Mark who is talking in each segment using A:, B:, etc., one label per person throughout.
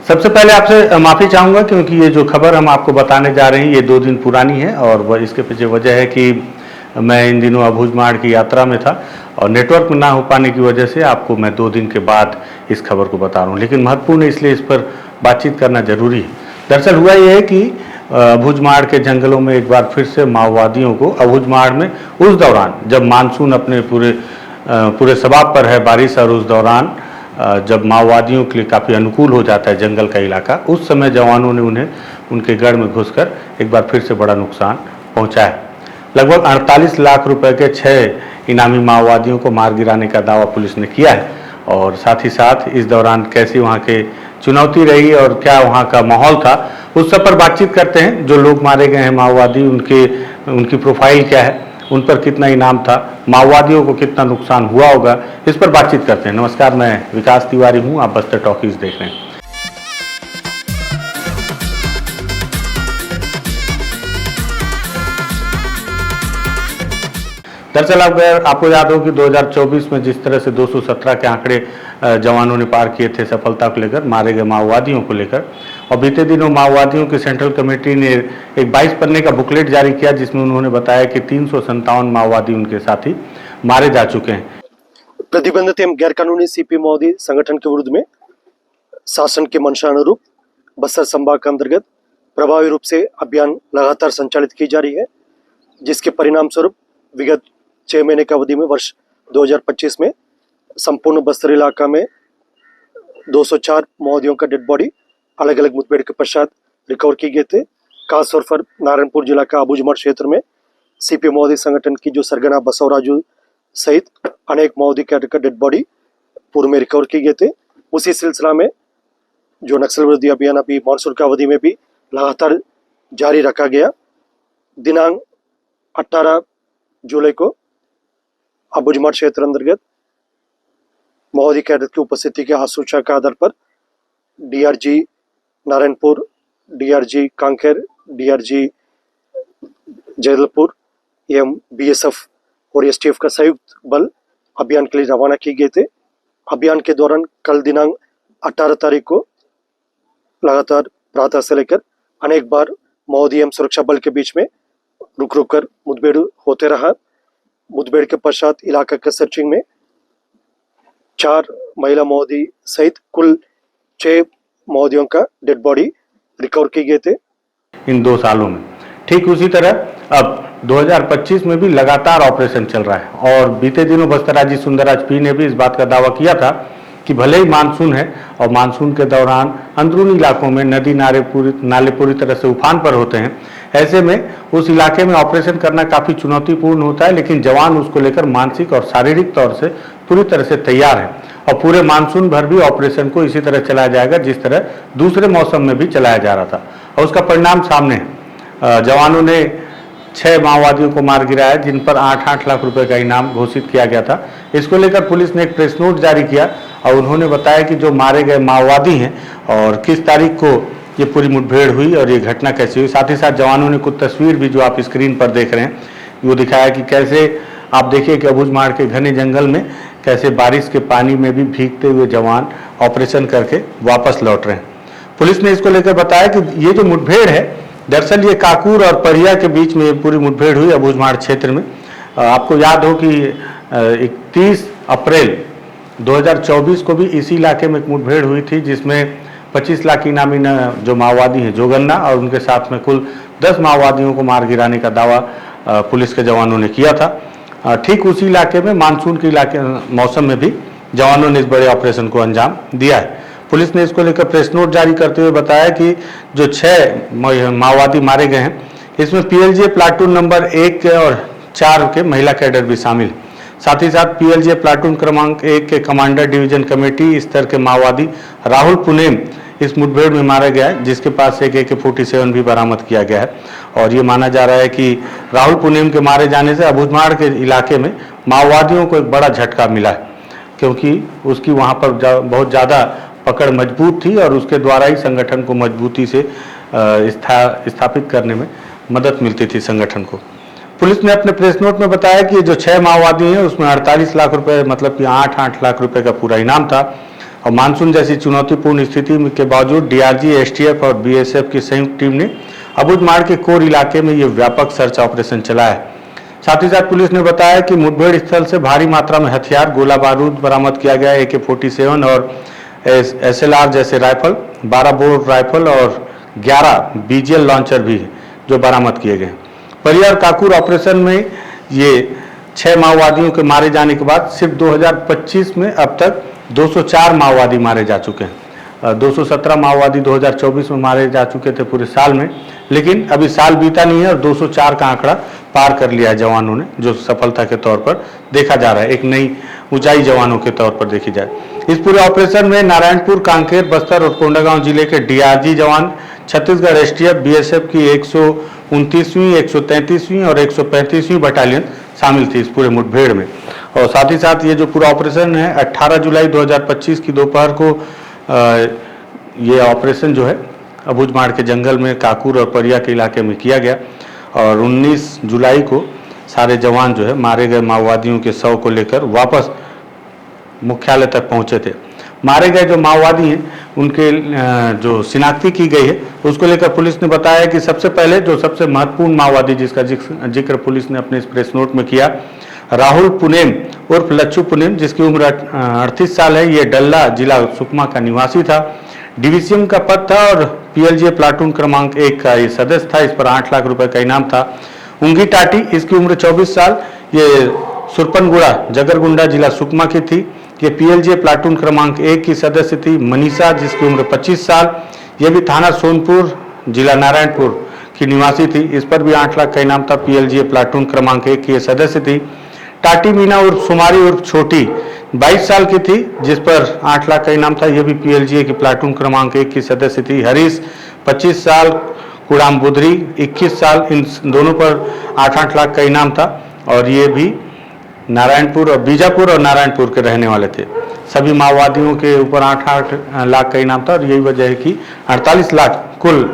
A: सबसे पहले आपसे माफ़ी चाहूँगा क्योंकि ये जो खबर हम आपको बताने जा रहे हैं ये 2 दिन पुरानी है और इसके पीछे वजह है कि मैं इन दिनों अबूझमाड़ की यात्रा में था और नेटवर्क में ना हो पाने की वजह से आपको मैं 2 दिन के बाद इस खबर को बता रहा हूँ, लेकिन महत्वपूर्ण है इसलिए इस पर बातचीत करना जरूरी है। दरअसल हुआ ये है कि अबूझमाड़ के जंगलों में एक बार फिर से माओवादियों को अबूझमाड़ में उस दौरान जब मानसून अपने पूरे शबाब पर है बारिश और उस दौरान जब माओवादियों के लिए काफ़ी अनुकूल हो जाता है जंगल का इलाका, उस समय जवानों ने उन्हें उनके गढ़ में घुसकर एक बार फिर से बड़ा नुकसान पहुंचाया। लगभग 48 लाख रुपए के 6 इनामी माओवादियों को मार गिराने का दावा पुलिस ने किया है और साथ ही साथ इस दौरान कैसी वहाँ के चुनौती रही और क्या वहाँ का माहौल था उस सब पर बातचीत करते हैं। जो लोग मारे गए हैं माओवादी उनकी प्रोफाइल क्या है, उन पर कितना इनाम था, माओवादियों को कितना नुकसान हुआ होगा, इस पर बातचीत करते हैं। नमस्कार, मैं विकास तिवारी हूं, आप बस्तर टॉकीज देख रहे हैं। दरअसल अगर आपको याद हो कि 2024 में जिस तरह से 217 के आंकड़े जवानों ने पार किए थे सफलता को लेकर, मारे गए माओवादियों को लेकर, और बीते दिनों माओवादियों की सेंट्रल कमेटी ने एक 22 पन्ने का बुकलेट जारी किया जिसमें उन्होंने बताया कि 357 माओवादी उनके साथी मारे जा चुके हैं।
B: प्रतिबंधित एवं गैर कानूनी सीपी माओवादी संगठन के विरुद्ध में शासन के मंशा अनुरूप बस्तर संभाग के अंतर्गत प्रभावी रूप से अभियान लगातार संचालित की जा रही है, जिसके परिणाम स्वरूप विगत 6 महीने की अवधि में वर्ष 2025 में संपूर्ण बस्तर इलाका में 204 माओवादियों का डेड बॉडी अलग अलग मुठभेड़ के पश्चात रिकवर किए गए थे। खासतौर पर नारायणपुर जिला का अबूझमाड़ क्षेत्र में सीपी माओवादी संगठन की जो सरगना बसवराजू सहित अनेक माओवादी कैडर का डेड बॉडी पूर्व में रिकवर किए गए थे। उसी सिलसिला में जो नक्सल विरोधी अभियान अभी मानसून की अवधि में भी लगातार जारी रखा गया। दिनांक 18 जुलाई को अबूझमाड़ क्षेत्र अंतर्गत माओवादी कैडर की उपस्थिति के सूचना के आधार पर DRG Narayanpur, DRG Kanker, DRG Jagdalpur एवं बीएसएफ और एसटीएफ का संयुक्त बल अभियान के लिए रवाना किए गए थे। अभियान के दौरान कल दिनांक 18 तारीख को लगातार प्रातः से लेकर अनेक बार माओवादी एवं सुरक्षा बल के बीच में रुक रुक कर मुठभेड़ होते रहा। मुठभेड़ के पश्चात इलाका के सर्चिंग में 4 महिला माओवादी सहित कुल 6 माओवादियों का डेड बॉडी रिकवर किए गए थे
A: इन 2 सालों में। ठीक उसी तरह अब 2025 में भी लगातार ऑपरेशन चल रहा है और बीते दिनों बस्तराजी सुंदरराज पी ने भी इस बात का दावा किया था कि भले ही मानसून है और मानसून के दौरान अंदरूनी इलाकों में नदी नाले पूरी तरह से उफान पर होते हैं, ऐसे में उस इलाके में ऑपरेशन करना काफ़ी चुनौतीपूर्ण होता है, लेकिन जवान उसको लेकर मानसिक और शारीरिक तौर से पूरी तरह से तैयार है और पूरे मानसून भर भी ऑपरेशन को इसी तरह चलाया जाएगा जिस तरह दूसरे मौसम में भी चलाया जा रहा था और उसका परिणाम सामने है। जवानों ने 6 माओवादियों को मार गिराया जिन पर 8-8 लाख रुपए का इनाम घोषित किया गया था। इसको लेकर पुलिस ने एक प्रेस नोट जारी किया और उन्होंने बताया कि जो मारे गए माओवादी हैं और किस तारीख को ये पूरी मुठभेड़ हुई और ये घटना कैसी हुई। साथ ही साथ जवानों ने कुछ तस्वीर भी जो आप स्क्रीन पर देख रहे हैं वो दिखाया कि कैसे आप देखिए कि अबूझमाड़ के घने जंगल में कैसे बारिश के पानी में भी भीगते हुए जवान ऑपरेशन करके वापस लौट रहे हैं। पुलिस ने इसको लेकर बताया कि ये जो मुठभेड़ है दरअसल ये काकूर और परिया के बीच में पूरी मुठभेड़ हुई अबूझमाड़ क्षेत्र में। आपको याद हो कि 31 अप्रैल 2024 को भी इसी इलाके में एक मुठभेड़ हुई थी जिसमें 25 लाख इनामी जो माओवादी हैं जोगन्ना और उनके साथ में कुल 10 माओवादियों को मार गिराने का दावा पुलिस के जवानों ने किया था। ठीक उसी इलाके में मानसून के मौसम में भी जवानों ने इस बड़े ऑपरेशन को अंजाम दिया है। पुलिस ने इसको लेकर प्रेस नोट जारी करते हुए बताया कि जो 6 माओवादी मारे गए हैं इसमें पीएलजे प्लाटून नंबर 1 और 4 के महिला कैडर भी शामिल। साथ ही साथ पीएलजे प्लाटून क्रमांक 1 के कमांडर डिवीजन कमेटी स्तर के माओवादी राहुल पुनेम इस मुठभेड़ में मारा गया है जिसके पास एक AK-47 भी बरामद किया गया है और ये माना जा रहा है कि राहुल पुनेम के मारे जाने से अबूझमाड़ के इलाके में माओवादियों को एक बड़ा झटका मिला है क्योंकि उसकी वहाँ पर बहुत ज़्यादा पकड़ मजबूत थी और उसके द्वारा ही संगठन को मजबूती से स्थापित करने में मदद मिलती थी संगठन को। पुलिस ने अपने प्रेस नोट में बताया कि जो 6 माओवादी हैं उसमें 48 लाख रुपए मतलब कि 8-8 लाख रुपए का पूरा इनाम था और मानसून जैसी चुनौतीपूर्ण स्थिति के बावजूद डीआरजी, एसटीएफ और बीएसएफ की संयुक्त टीम ने अबुझमाड़ के कोर इलाके में ये व्यापक सर्च ऑपरेशन चलाया है। साथ ही साथ पुलिस ने बताया कि मुठभेड़ स्थल से भारी मात्रा में हथियार, गोला बारूद बरामद किया गया, AK-47 और SLR जैसे राइफल, 12 बोर राइफल और 11 BGL लॉन्चर भी जो बरामद किए गए। परिया और काकूर ऑपरेशन में ये 6 माओवादियों के मारे जाने के बाद सिर्फ 2025 में अब तक 204 माओवादी मारे जा चुके हैं। 217 माओवादी 2024 में मारे जा चुके थे पूरे साल में, लेकिन अभी साल बीता नहीं है और 204 का आंकड़ा पार कर लिया है जवानों ने, जो सफलता के तौर पर देखा जा रहा है, एक नई ऊंचाई जवानों के तौर पर देखी जाए। इस पूरे ऑपरेशन में नारायणपुर, कांकेर, बस्तर और कोंडागांव जिले के डीआरजी जवान, छत्तीसगढ़ एसटीएफ, बीएसएफ की 129वीं, 133वीं और 135वीं बटालियन शामिल थी इस पूरे मुठभेड़ में। और साथ ही साथ ये जो पूरा ऑपरेशन है 18 जुलाई 2025 की दोपहर को ये ऑपरेशन जो है अबुझमाड़ के जंगल में काकूर और परिया के इलाके में किया गया और 19 जुलाई को सारे जवान जो है मारे गए माओवादियों के शव को लेकर वापस मुख्यालय तक पहुंचे थे। मारे गए जो माओवादी हैं उनके जो शिनाख्ती की गई है उसको लेकर पुलिस ने बताया कि सबसे पहले जो सबसे महत्वपूर्ण माओवादी जिसका जिक्र पुलिस ने अपने इस प्रेस नोट में किया, राहुल पुनेम उर्फ लच्छू पुनेम, जिसकी उम्र 38 साल है। ये डल्ला जिला सुकमा का निवासी था, डिवीसीएम का पद था और PLGA प्लाटून क्रमांक 1 का ये सदस्य था। इस पर 8 लाख रुपए का इनाम था। उंगी टाटी, इसकी उम्र 24 साल, ये सुरपनगुड़ा जगरगुंडा जिला सुकमा की थी। ये PLGA प्लाटून क्रमांक 1 की सदस्य थी। मनीषा, जिसकी उम्र 25 साल, ये भी थाना सोनपुर जिला नारायणपुर की निवासी थी। इस पर भी 8 लाख का इनाम था। PLGA प्लाटून क्रमांक 1 की सदस्य थी। टाटी मीना उर्फ सुमारी उर्फ छोटी 22 साल की थी, जिस पर 8 लाख का इनाम था। यह भी PLGA की प्लाटून क्रमांक 1 की सदस्य थी। हरीश 25 साल, कुड़ाम बुधरी 21 साल, इन दोनों पर 8-8 लाख का इनाम था और ये भी नारायणपुर और बीजापुर और नारायणपुर के रहने वाले थे। सभी माओवादियों के ऊपर 8-8 लाख का इनाम था और यही वजह है कि 48 लाख कुल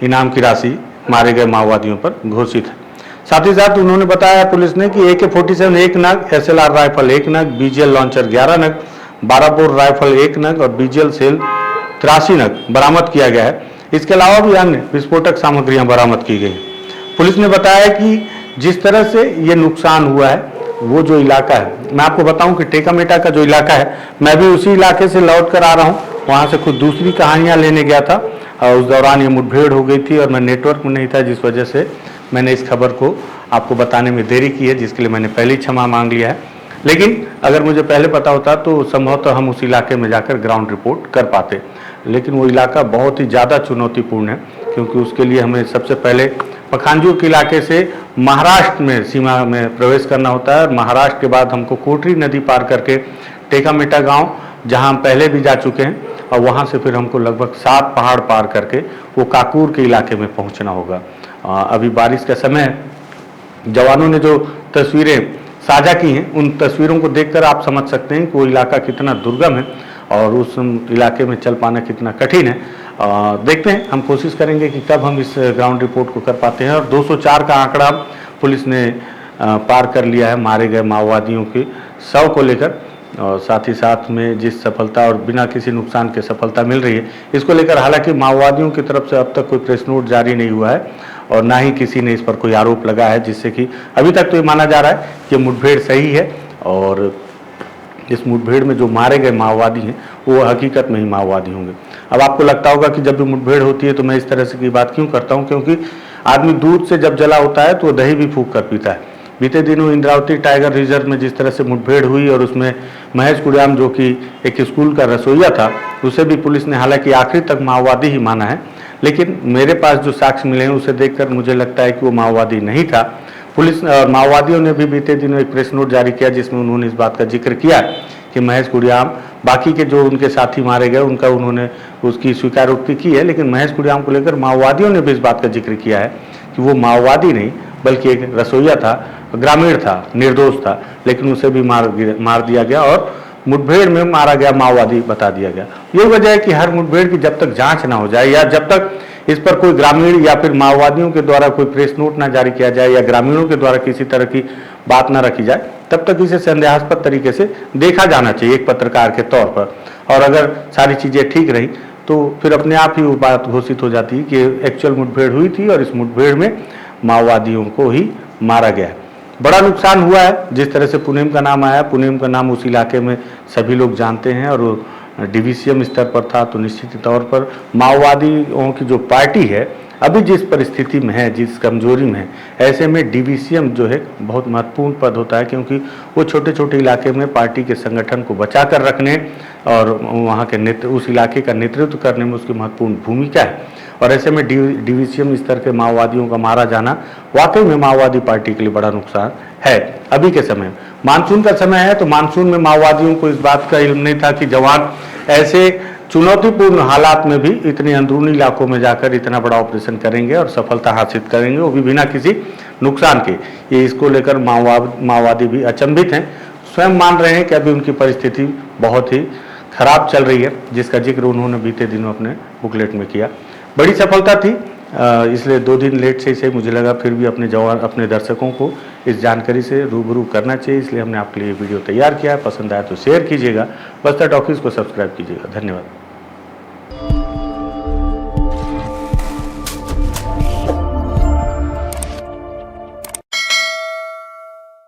A: इनाम की राशि मारे गए माओवादियों पर घोषित है। साथ ही साथ उन्होंने बताया पुलिस ने कि AK-47 1 नग, SLR राइफल 1 नग, BGL लॉन्चर 11 नग, 12 बोर राइफल 1 नग और BGL सेल 83 नग बरामद किया गया है। इसके अलावा भी अन्य विस्फोटक सामग्रियां बरामद की गई। पुलिस ने बताया कि जिस तरह से ये नुकसान हुआ है वो जो इलाका है, मैं आपको बताऊं कि टेकामेटा का जो इलाका है, मैं भी उसी इलाके से लौट कर आ रहा हूं। वहां से कुछ दूसरी कहानियां लेने गया था और उस दौरान ये मुठभेड़ हो गई थी और मैं नेटवर्क में नहीं था, जिस वजह से मैंने इस खबर को आपको बताने में देरी की है, जिसके लिए मैंने पहले ही क्षमा मांग लिया है। लेकिन अगर मुझे पहले पता होता तो संभवतः हम उस इलाके में जाकर ग्राउंड रिपोर्ट कर पाते। लेकिन वो इलाका बहुत ही ज़्यादा चुनौतीपूर्ण है, क्योंकि उसके लिए हमें सबसे पहले पखांजूर के इलाके से महाराष्ट्र में सीमा में प्रवेश करना होता है और महाराष्ट्र के बाद हमको कोटरी नदी पार करके टेकामेटा गांव, जहां हम पहले भी जा चुके हैं, और वहां से फिर हमको लगभग 7 पहाड़ पार करके वो काकूर के इलाके में पहुंचना होगा। अभी बारिश का समय है। जवानों ने जो तस्वीरें साझा की हैं, उन तस्वीरों को देखकर आप समझ सकते हैं कि वो इलाका कितना दुर्गम है और उस इलाके में चल पाना कितना कठिन है। देखते हैं, हम कोशिश करेंगे कि कब हम इस ग्राउंड रिपोर्ट को कर पाते हैं। और 204 का आंकड़ा पुलिस ने पार कर लिया है मारे गए माओवादियों के शव को लेकर, और साथ ही साथ में जिस सफलता और बिना किसी नुकसान के सफलता मिल रही है, इसको लेकर हालांकि माओवादियों की तरफ से अब तक कोई प्रेस नोट जारी नहीं हुआ है और ना ही किसी ने इस पर कोई आरोप लगाया है, जिससे कि अभी तक तो ये माना जा रहा है कि मुठभेड़ सही है और इस मुठभेड़ में जो मारे गए माओवादी हैं वो हकीकत में ही माओवादी होंगे। अब आपको लगता होगा कि जब भी मुठभेड़ होती है तो मैं इस तरह से की बात क्यों करता हूं, क्योंकि आदमी दूध से जब जला होता है तो वो दही भी फूंक कर पीता है। बीते दिनों इंद्रावती टाइगर रिजर्व में जिस तरह से मुठभेड़ हुई और उसमें महेश कुड़ियाम, जो कि एक स्कूल का रसोइया था, उसे भी पुलिस ने हालांकि आखिरी तक माओवादी ही माना है, लेकिन मेरे पास जो साक्ष्य मिले हैं उसे देखकर मुझे लगता है कि वो माओवादी नहीं था। पुलिस और माओवादियों ने भी बीते दिनों एक प्रेस नोट जारी किया जिसमें उन्होंने इस बात का जिक्र किया कि महेश कुड़ियाम, बाकी के जो उनके साथी मारे गए उनका उन्होंने उसकी स्वीकारोक्ति की है, लेकिन महेश कुड़ियाम को लेकर माओवादियों ने भी इस बात का जिक्र किया है कि वो माओवादी नहीं बल्कि एक रसोइया था, ग्रामीण था, निर्दोष था, लेकिन उसे भी मार दिया गया और मुठभेड़ में मारा गया माओवादी बता दिया गया। यही वजह है कि हर मुठभेड़ की जब तक जांच ना हो जाए या जब तक इस पर कोई ग्रामीण या फिर माओवादियों के द्वारा कोई प्रेस नोट ना जारी किया जाए या ग्रामीणों के द्वारा किसी तरह की बात ना रखी जाए, तब तक इसे संदेहास्पद तरीके से देखा जाना चाहिए एक पत्रकार के तौर पर। और अगर सारी चीज़ें ठीक रही तो फिर अपने आप ही वो बात घोषित हो जाती है कि एक्चुअल मुठभेड़ हुई थी और इस मुठभेड़ में माओवादियों को ही मारा गया। बड़ा नुकसान हुआ है। जिस तरह से पुनेम का नाम आया, पुनेम का नाम उस इलाके में सभी लोग जानते हैं और डीवीसीएम स्तर पर था, तो निश्चित तौर पर माओवादियों की जो पार्टी है अभी जिस परिस्थिति में है, जिस कमजोरी में है, ऐसे में डीवीसीएम जो है बहुत महत्वपूर्ण पद होता है, क्योंकि वो छोटे छोटे इलाके में पार्टी के संगठन को बचा कर रखने और वहाँ के उस इलाके का नेतृत्व करने में उसकी महत्वपूर्ण भूमिका है। और ऐसे में डीवीसीएम स्तर के माओवादियों का मारा जाना वाकई में माओवादी पार्टी के लिए बड़ा नुकसान है। अभी के समय मानसून का समय है, तो मानसून में माओवादियों को इस बात का इल्म नहीं था कि जवान ऐसे चुनौतीपूर्ण हालात में भी इतने अंदरूनी इलाकों में जाकर इतना बड़ा ऑपरेशन करेंगे और सफलता हासिल करेंगे, वो भी बिना किसी नुकसान के। ये इसको लेकर माओवादी भी अचंभित हैं, स्वयं मान रहे हैं कि अभी उनकी परिस्थिति बहुत ही खराब चल रही है, जिसका जिक्र उन्होंने बीते दिनों अपने बुकलेट में किया। बड़ी सफलता थी, इसलिए 2 दिन लेट से इसे मुझे लगा फिर भी अपने दर्शकों को इस जानकारी से रूबरू करना चाहिए, इसलिए हमने आपके लिए वीडियो तैयार किया है। पसंद आया तो शेयर कीजिएगा, बस्तर टॉकीज को सब्सक्राइब कीजिएगा। धन्यवाद।